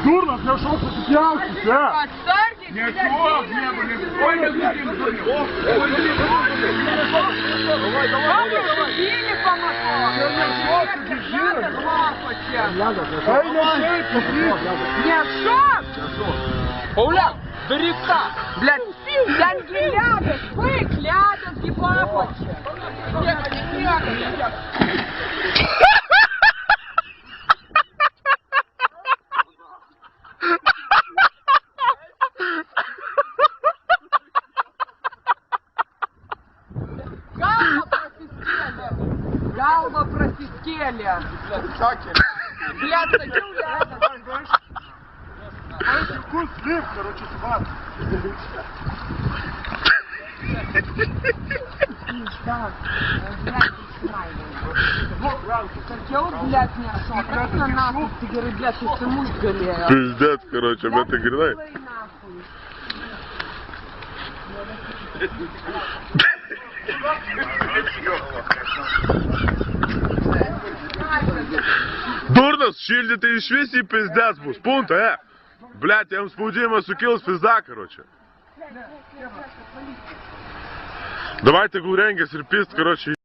Дурно, я шел посиделся, да? Подстарьтесь, Не блядь, шел, сильно. не были. Ой, не будем, дурно. Вам уже били по мотору. Эй, не шей, посидел. Не шо? Пауляк, бери так! Блядь, деньги ляда, бык ляда, ебапочек. Галва просискели. Блядь, такие ляда. Вкус слив, короче, спад. Хотел, блядь, не шо? Как на нахуй, ты говоришь, блядь, ты всему сгалею. Пиздец, короче, об этой гренай. Дурно, шильдите и швеси пиздец, бус, пункта, Блядь, я им спудимо сукил с пизда, короче. Давайте гуренге, серпист, короче.